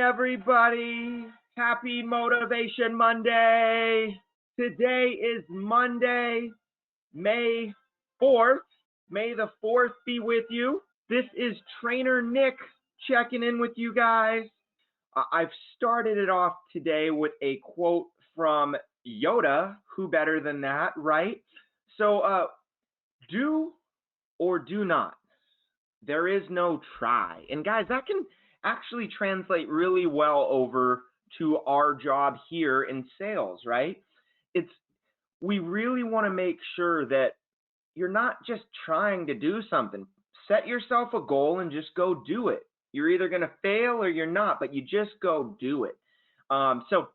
everybody. Happy Motivation Monday. Today is Monday, May 4th. May the 4th be with you. This is Trainer Nick checking in with you guys. I've started it off today with a quote from Yoda. Who better than that, right? So, do or do not. There is no try. And guys, that can actually translate really well over to our job here in sales, right? We really want to make sure that you're not just trying to do something. Set yourself a goal and just go do it. You're either going to fail or you're not, but you just go do it. So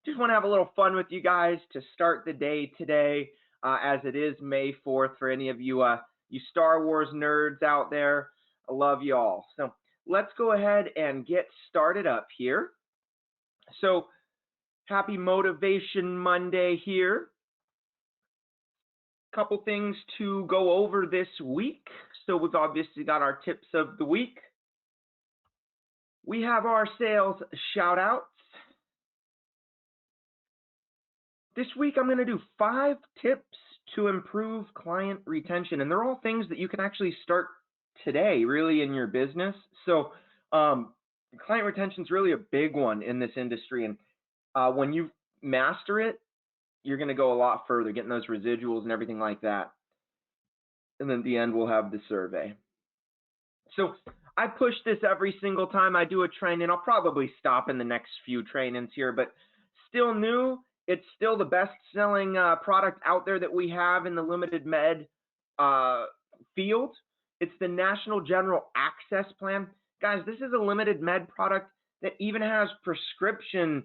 just want to have a little fun with you guys to start the day today, as it is May 4th. For any of you you Star Wars nerds out there, I love you all. So let's go ahead and get started up here. So happy Motivation Monday here. Couple things to go over this week. So we've obviously got our tips of the week. We have our sales shout outs. This week I'm going to do 5 tips to improve client retention, and they're all things that you can actually start today really in your business. So client retention is really a big one in this industry, and when you master it, you're going to go a lot further, getting those residuals and everything like that. And then at the end, we'll have the survey. So I push this every single time I do a training. I'll probably stop in the next few trainings here, but still new. It's still the best-selling product out there that we have in the limited med field. It's the National General Access Plan. Guys, this is a limited med product that even has prescription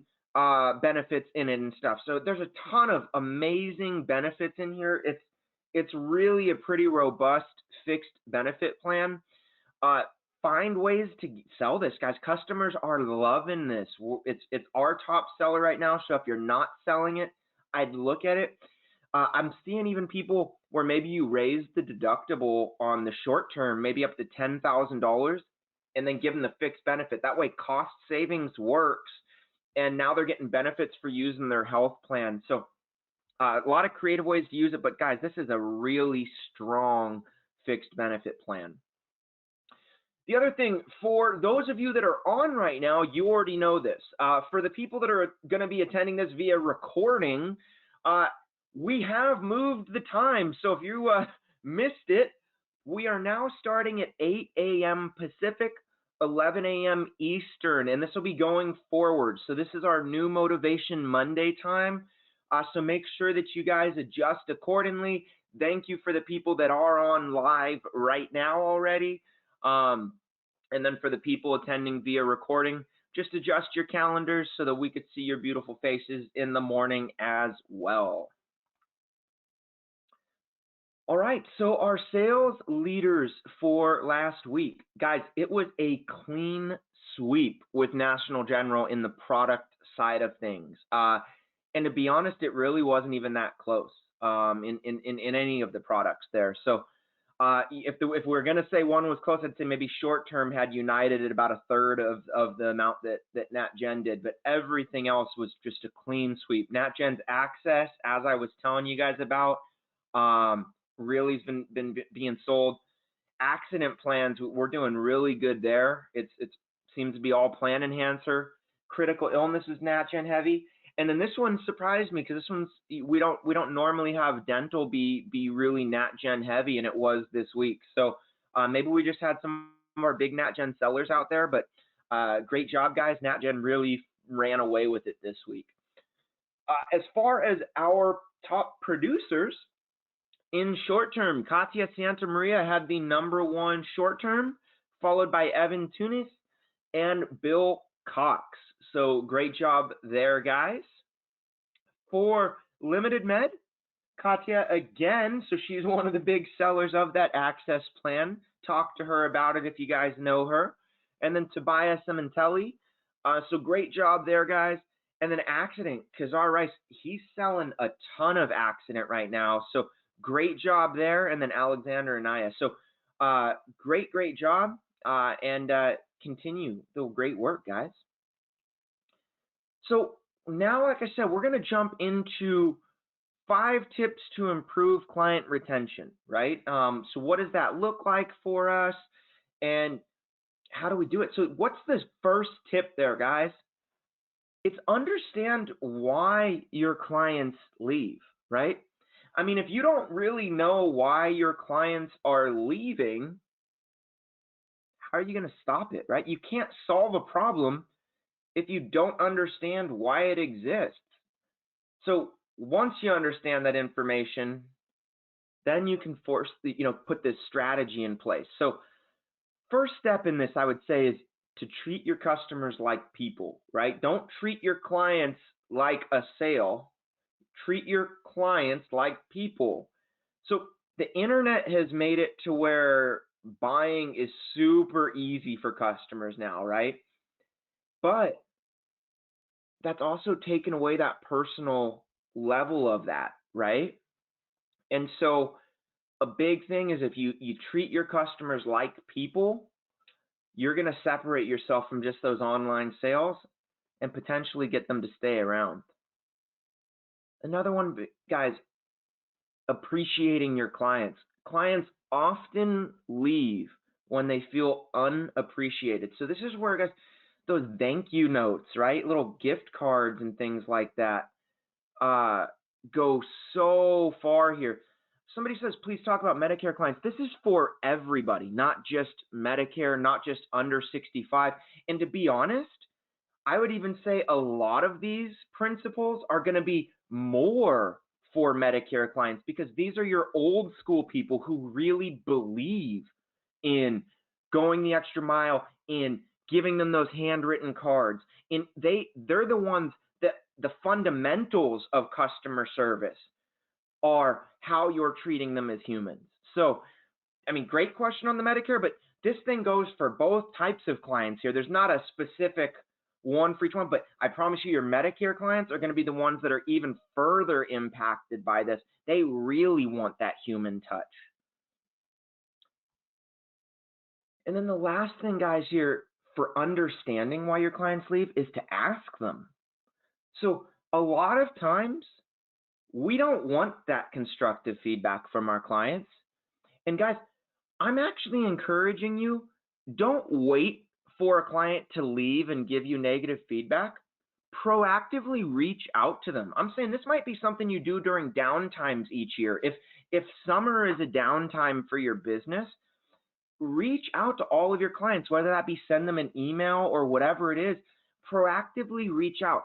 benefits in it and stuff. So there's a ton of amazing benefits in here. It's really a pretty robust fixed benefit plan. Find ways to sell this, guys. Customers are loving this. It's our top seller right now. So if you're not selling it, I'd look at it. I'm seeing even people where maybe you raise the deductible on the short term, maybe up to $10,000, and then give them the fixed benefit. That way cost savings works, and now they're getting benefits for using their health plan. So a lot of creative ways to use it, but guys, this is a really strong fixed benefit plan. The other thing, for those of you that are on right now, you already know this. For the people that are going to be attending this via recording, we have moved the time. So if you missed it, we are now starting at 8 a.m. Pacific, 11 a.m. Eastern, and this will be going forward. So this is our new Motivation Monday time. So make sure that you guys adjust accordingly. Thank you for the people that are on live right now already. And then for the people attending via recording, just adjust your calendars so that we could see your beautiful faces in the morning as well. All right, so our sales leaders for last week. Guys, it was a clean sweep with National General in the product side of things. And to be honest, it really wasn't even that close in any of the products there. So if we're going to say one was close, I'd say maybe short term had United at about a third of the amount that NatGen did, but everything else was just a clean sweep. NatGen's access, as I was telling you guys about, really has been being sold. Accident plans, we're doing really good there. It seems to be all plan enhancer. Critical illness is NatGen heavy. And then this one surprised me because this one's we don't normally have dental be really NatGen heavy, and it was this week. So maybe we just had some of our big NatGen sellers out there, but great job, guys. NatGen really ran away with it this week. As far as our top producers in short term, Katia Santa Maria had the #1 short term, followed by Evan Tunis and Bill Cox. So great job there, guys. For limited med, Katia again, so she's one of the big sellers of that access plan. Talk to her about it if you guys know her. And then Tobias Simontelli. So great job there, guys. And then accident, Kazar Rice, he's selling a ton of accident right now. So great job there. And then Alexander Anaya. So great job. And continue the great work, guys. So now, like I said, we're going to jump into 5 tips to improve client retention, right? So what does that look like for us, and how do we do it? So what's this first tip there, guys? It's understand why your clients leave, right? I mean, if you don't really know why your clients are leaving, how are you going to stop it, right? You can't solve a problem if you don't understand why it exists. So once you understand that information, then you can put this strategy in place. So first step in this, I would say, is to treat your customers like people, right? Don't treat your clients like a sale. Treat your clients like people. So the internet has made it to where buying is super easy for customers now, right? But that's also taken away that personal level of that, right? And so a big thing is if you treat your customers like people, you're going to separate yourself from just those online sales and potentially get them to stay around. Another one, guys, appreciating your clients. Clients often leave when they feel unappreciated. So this is where, guys, those thank you notes, right? Little gift cards and things like that uh, go so far here. Somebody says, please talk about Medicare clients. This is for everybody, not just Medicare, not just under 65. And to be honest, I would even say a lot of these principles are going to be more for Medicare clients because these are your old school people who really believe in going the extra mile, in giving them those handwritten cards. And they're the ones that the fundamentals of customer service are how you're treating them as humans. So, I mean, great question on the Medicare, but this thing goes for both types of clients here. There's not a specific one for each one, but I promise you your Medicare clients are going to be the ones that are even further impacted by this. They really want that human touch. And then the last thing, guys, here for understanding why your clients leave is to ask them. So a lot of times we don't want that constructive feedback from our clients. And guys, I'm actually encouraging you, don't wait for a client to leave and give you negative feedback. Proactively reach out to them. I'm saying this might be something you do during downtimes each year. If summer is a downtime for your business, reach out to all of your clients, whether that be send them an email or whatever it is. Proactively reach out.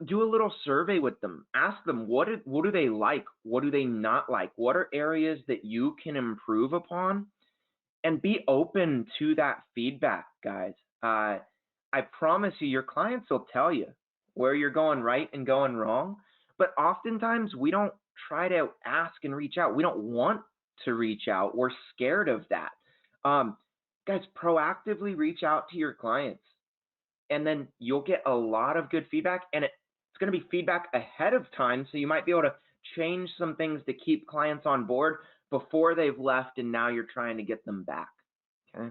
Do a little survey with them. Ask them what do they like? What do they not like? What are areas that you can improve upon? And be open to that feedback, guys. I promise you, your clients will tell you where you're going right and going wrong. But oftentimes we don't try to ask and reach out. We don't want to reach out. We're scared of that. Guys, proactively reach out to your clients, and then you'll get a lot of good feedback. And it's going to be feedback ahead of time, so you might be able to change some things to keep clients on board before they've left and now you're trying to get them back. Okay.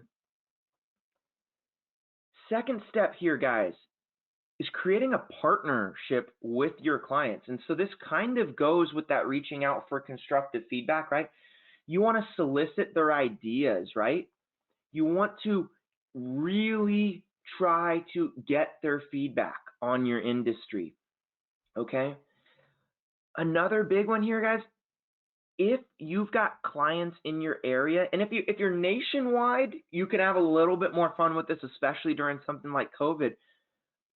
Second step here, guys, is creating a partnership with your clients. And so this kind of goes with that reaching out for constructive feedback, right? You want to solicit their ideas, right? You want to really try to get their feedback on your industry. Okay. Another big one here, guys, if you've got clients in your area, and if you're nationwide, you can have a little bit more fun with this, especially during something like COVID.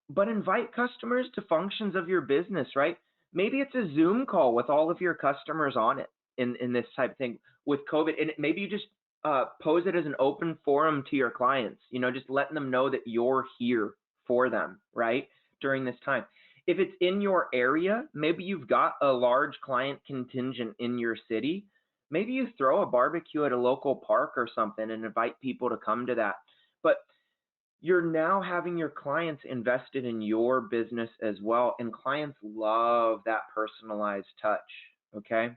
But invite customers to functions of your business, right? Maybe it's a Zoom call with all of your customers on it in this type of thing with COVID, and maybe you just pose it as an open forum to your clients. Just letting them know that you're here for them, right, during this time. If it's in your area, maybe you've got a large client contingent in your city. Maybe you throw a barbecue at a local park or something and invite people to come to that. But you're now having your clients invested in your business as well. And clients love that personalized touch, okay?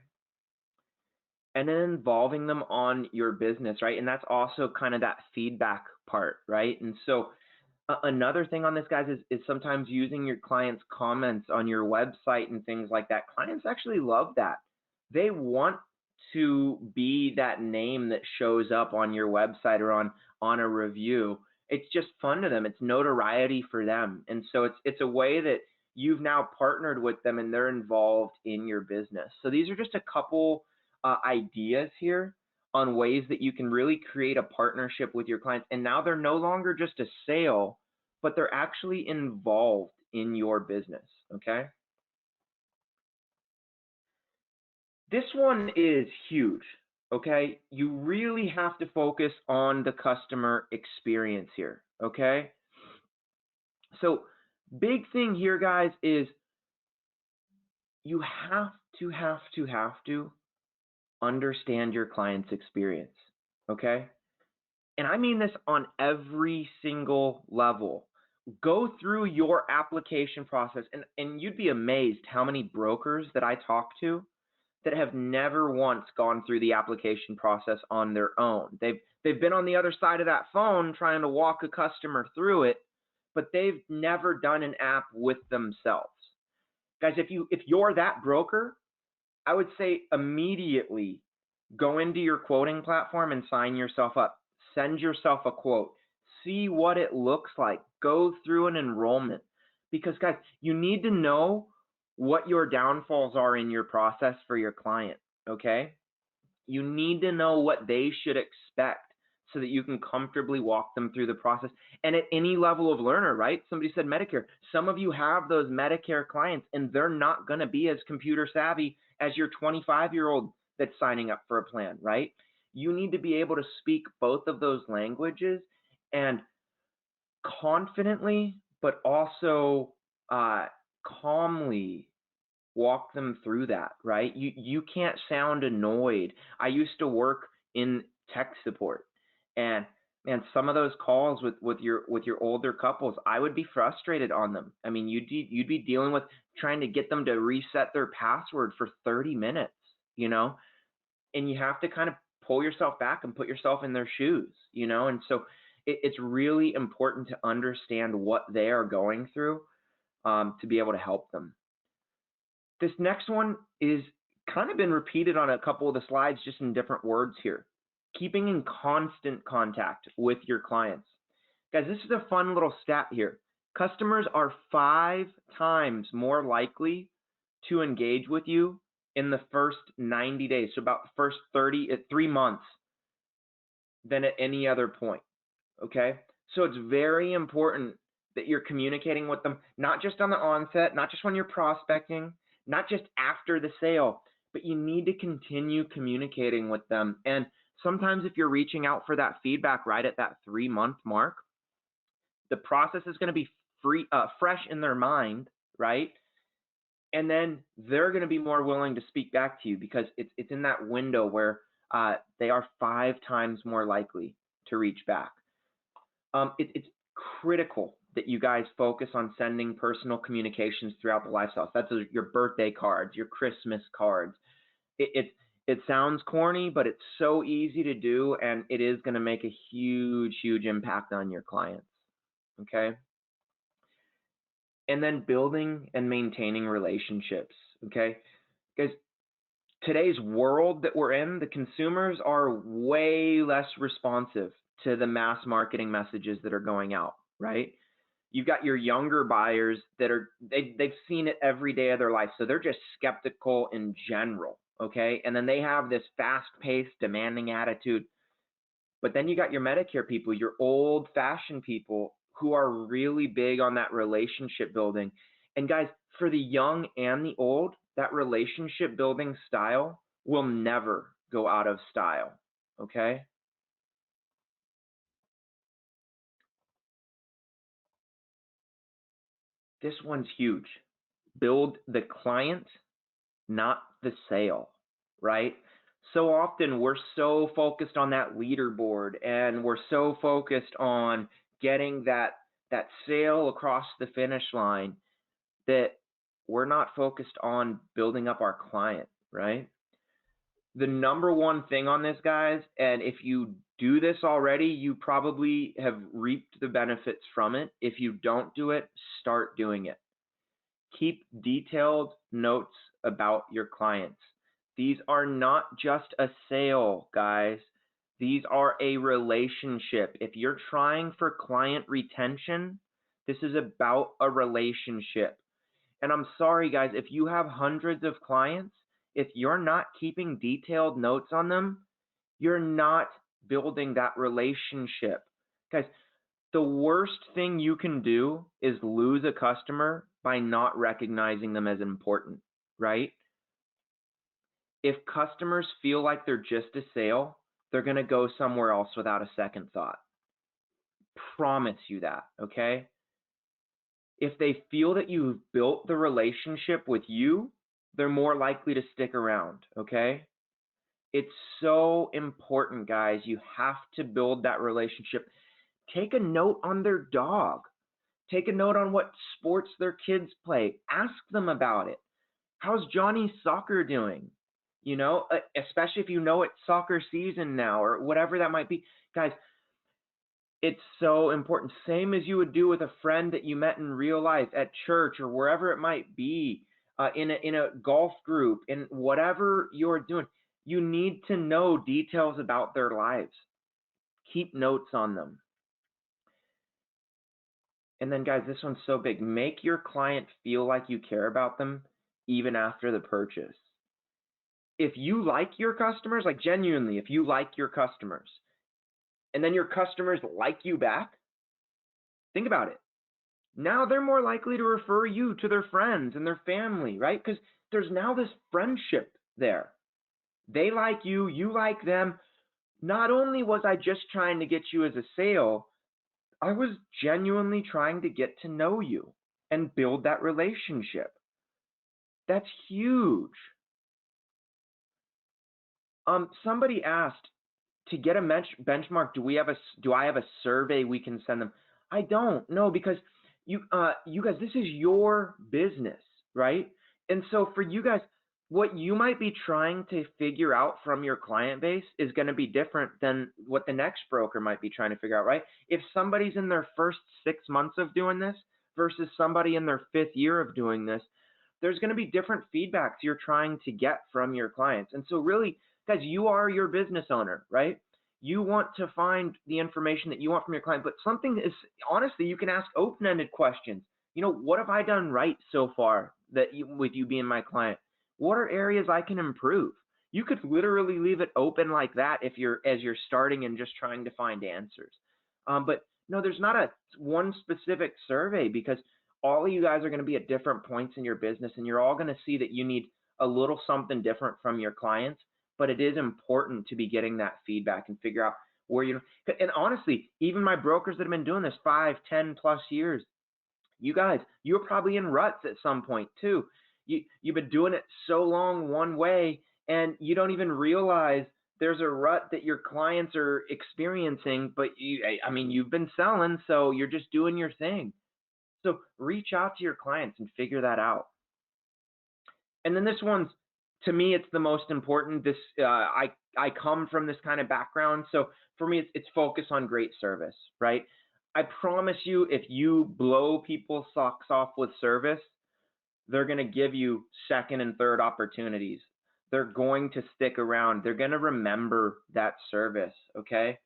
And then involving them on your business, right? And that's also kind of that feedback part, right? And so Another thing on this, guys, is sometimes using your clients' comments on your website and things like that. Clients actually love that. They want to be that name that shows up on your website or on a review. It's just fun to them. It's notoriety for them. And so it's a way that you've now partnered with them and they're involved in your business. So these are just a couple ideas here on ways that you can really create a partnership with your clients. And now they're no longer just a sale, but they're actually involved in your business, okay? This one is huge, okay? You really have to focus on the customer experience here, okay? So big thing here, guys, is you have to understand your client's experience, okay? And I mean this on every single level. Go through your application process, and you'd be amazed how many brokers that I talk to that have never once gone through the application process on their own. They've been on the other side of that phone trying to walk a customer through it, but they've never done an app with themselves. Guys, if you're that broker, I would say immediately go into your quoting platform and sign yourself up. Send yourself a quote. See what it looks like. Go through an enrollment. Because, guys, you need to know what your downfalls are in your process for your client, okay? You need to know what they should expect so that you can comfortably walk them through the process. And at any level of learner, right? Somebody said Medicare. Some of you have those Medicare clients and they're not going to be as computer savvy as your 25-year-old that's signing up for a plan, right? You need to be able to speak both of those languages and confidently, but also calmly walk them through that, right? You can't sound annoyed. I used to work in tech support, and man, some of those calls with your older couples, I would be frustrated on them. I mean, you'd be dealing with trying to get them to reset their password for 30 minutes, you know, and you have to kind of pull yourself back and put yourself in their shoes, you know, and so it's really important to understand what they are going through to be able to help them. This next one is kind of been repeated on a couple of the slides, just in different words here. Keeping in constant contact with your clients. Guys, this is a fun little stat here. Customers are 5 times more likely to engage with you in the first 90 days, so about the first 3 months, than at any other point, okay? So it's very important that you're communicating with them, not just on the onset, not just when you're prospecting, not just after the sale, but you need to continue communicating with them. And sometimes if you're reaching out for that feedback right at that 3-month mark, the process is going to be fresh in their mind, right? And then they're going to be more willing to speak back to you because it's in that window where they are 5 times more likely to reach back. It's critical that you guys focus on sending personal communications throughout the lifestyle. So that's your birthday cards, your Christmas cards. It sounds corny, but it's so easy to do, and it is going to make a huge impact on your clients. Okay. And then building and maintaining relationships. Okay. Because today's world that we're in, the consumers are way less responsive to the mass marketing messages that are going out, right? You've got your younger buyers that they've seen it every day of their life, so they're just skeptical in general, okay? And then they have this fast-paced, demanding attitude. But then you got your Medicare people, your old-fashioned people who are really big on that relationship building. And guys, for the young and the old, that relationship building style will never go out of style, okay? This one's huge. Build the client, not the sale, right? So often we're so focused on that leaderboard and we're so focused on getting that sale across the finish line that we're not focused on building up our client, right? The number one thing on this, guys, and if you do this already, you probably have reaped the benefits from it. If you don't do it, start doing it. Keep detailed notes about your clients. These are not just a sale, guys. These are a relationship. If you're trying for client retention, this is about a relationship. And I'm sorry, guys, if you have hundreds of clients, if you're not keeping detailed notes on them, you're not building that relationship. Guys, the worst thing you can do is lose a customer by not recognizing them as important, right? If customers feel like they're just a sale, they're going to go somewhere else without a second thought. Promise you that, okay? If they feel that you've built the relationship with you, they're more likely to stick around, okay? It's so important, guys. You have to build that relationship. Take a note on their dog. Take a note on what sports their kids play. Ask them about it. How's Johnny's soccer doing? You know, especially if you know it's soccer season now or whatever that might be. Guys, it's so important. Same as you would do with a friend that you met in real life at church or wherever it might be, in a golf group, in whatever you're doing. You need to know details about their lives. Keep notes on them. And then, guys, this one's so big. Make your client feel like you care about them even after the purchase. If you like your customers, like genuinely, if you like your customers, and then your customers like you back, think about it. Now they're more likely to refer you to their friends and their family, right? Because there's now this friendship there. They like you, you like them. Not only was I just trying to get you as a sale, I was genuinely trying to get to know you and build that relationship. That's huge. Somebody asked, to get a benchmark, do I have a survey we can send them? I don't know, because you guys, this is your business, right? And so for you guys, what you might be trying to figure out from your client base is going to be different than what the next broker might be trying to figure out, right? If somebody's in their first 6 months of doing this versus somebody in their 5th year of doing this, there's going to be different feedbacks you're trying to get from your clients. And so really, guys, you are your business owner, right? You want to find the information that you want from your client, but something is, honestly, you can ask open-ended questions. You know, what have I done right so far with you being my client? What are areas I can improve? You could literally leave it open like that as you're starting and just trying to find answers. But no, there's not a one specific survey, because all of you guys are going to be at different points in your business, and you're all going to see that you need a little something different from your clients. But it is important to be getting that feedback and figure out where and honestly, even my brokers that have been doing this 5, 10 plus years, you guys, you're probably in ruts at some point too. You've been doing it so long one way, and you don't even realize there's a rut that your clients are experiencing, but you've been selling, so you're just doing your thing. So reach out to your clients and figure that out. And then this one's, to me, it's the most important. This I come from this kind of background, so for me, it's focus on great service, right? I promise you, if you blow people's socks off with service, they're going to give you second and third opportunities. They're going to stick around. They're going to remember that service, okay?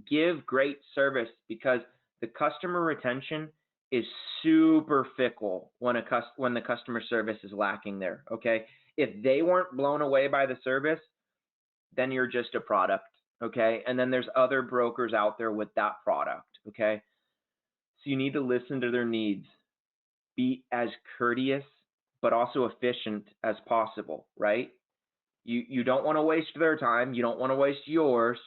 Give great service, because the customer retention is super fickle when the customer service is lacking there, okay? If they weren't blown away by the service, then you're just a product, okay? And then there's other brokers out there with that product, okay? So you need to listen to their needs. Be as courteous but also efficient as possible, right? You don't want to waste their time. You don't want to waste yours,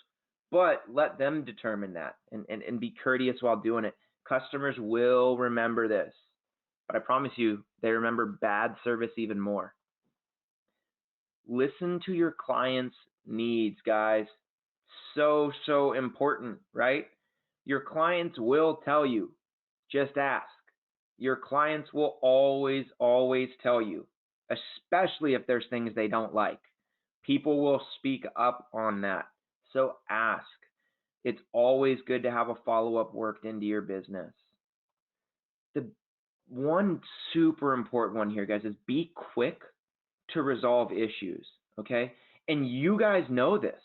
but let them determine that, and be courteous while doing it. Customers will remember this, but I promise you, they remember bad service even more. Listen to your clients' needs, guys. So important, right? Your clients will tell you. Just ask. Your clients will always tell you, especially if there's things they don't like. People will speak up on that. So ask. It's always good to have a follow-up worked into your business. The one super important one here, guys, is be quick to resolve issues, okay? And you guys know this.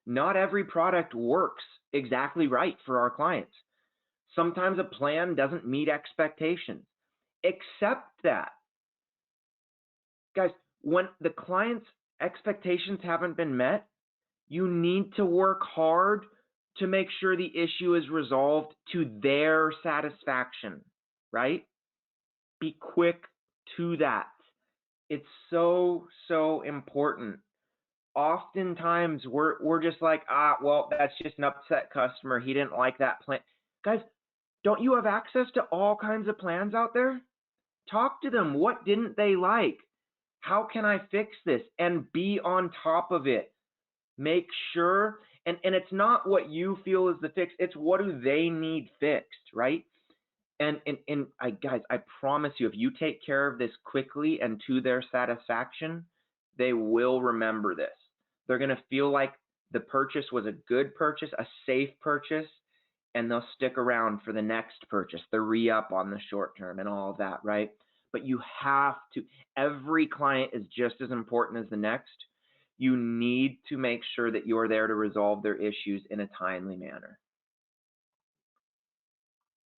Not every product works exactly right for our clients. Sometimes a plan doesn't meet expectations. Accept that. Guys, when the client's expectations haven't been met, you need to work hard to make sure the issue is resolved to their satisfaction, right? Be quick to that. It's so, so important. Oftentimes we're just like, well, that's just an upset customer. He didn't like that plan. Guys, don't you have access to all kinds of plans out there? Talk to them. What didn't they like? How can I fix this? And be on top of it. Make sure, and it's not what you feel is the fix, it's what do they need fixed, right? And guys, I promise you, if you take care of this quickly and to their satisfaction, they will remember this. They're going to feel like the purchase was a good purchase, a safe purchase, and they'll stick around for the next purchase, the re-up on the short term and all of that, right? But you have to, every client is just as important as the next. You need to make sure that you're there to resolve their issues in a timely manner.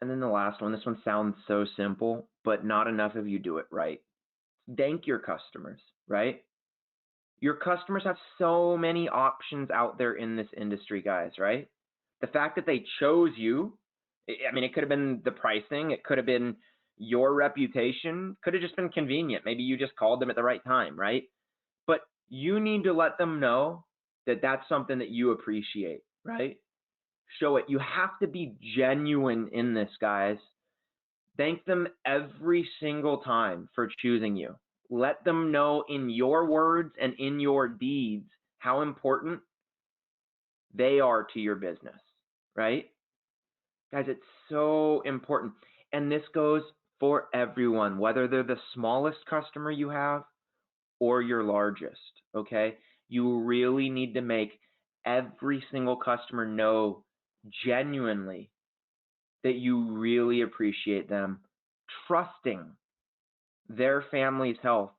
And then the last one, this one sounds so simple, but not enough of you do it right. Thank your customers, right? Your customers have so many options out there in this industry, guys, right? The fact that they chose you, I mean, it could have been the pricing, it could have been your reputation, could have just been convenient. Maybe you just called them at the right time, right? But you need to let them know that that's something that you appreciate, right? Show it. You have to be genuine in this, guys. Thank them every single time for choosing you. Let them know in your words and in your deeds how important they are to your business, right? Guys, it's so important. And this goes for everyone, whether they're the smallest customer you have or your largest, okay? You really need to make every single customer know genuinely that you really appreciate them trusting their family's health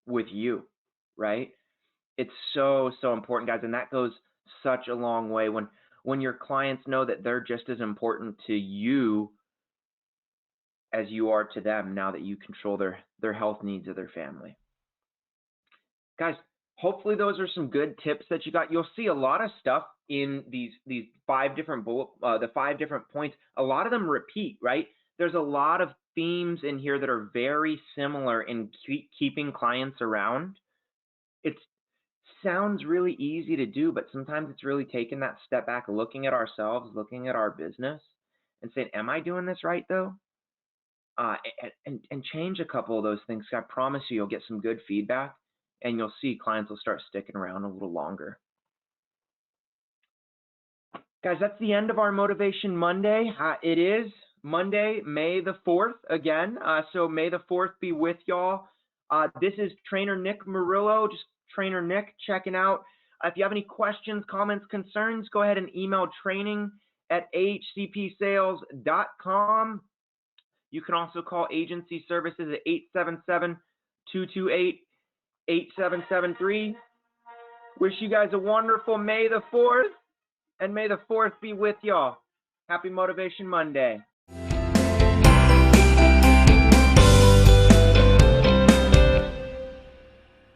with you, right? It's so, so important, guys. And that goes such a long way when your clients know that they're just as important to you as you are to them now that you control their health needs of their family. Guys, hopefully those are some good tips that you got. You'll see a lot of stuff in these 5 different the 5 different points. A lot of them repeat, right? There's a lot of themes in here that are very similar in keeping clients around. It sounds really easy to do, but sometimes it's really taking that step back, looking at ourselves, looking at our business, and saying, am I doing this right though? And change a couple of those things. I promise you, you'll get some good feedback, and you'll see clients will start sticking around a little longer. Guys, that's the end of our Motivation Monday. It is Monday, May the 4th again. So May the 4th be with y'all. This is Trainer Nick Murillo, just Trainer Nick checking out. If you have any questions, comments, concerns, go ahead and email training@ahcpsales.com. You can also call agency services at 877-228-8773. Wish you guys a wonderful May the 4th, and may the 4th be with y'all. Happy Motivation Monday.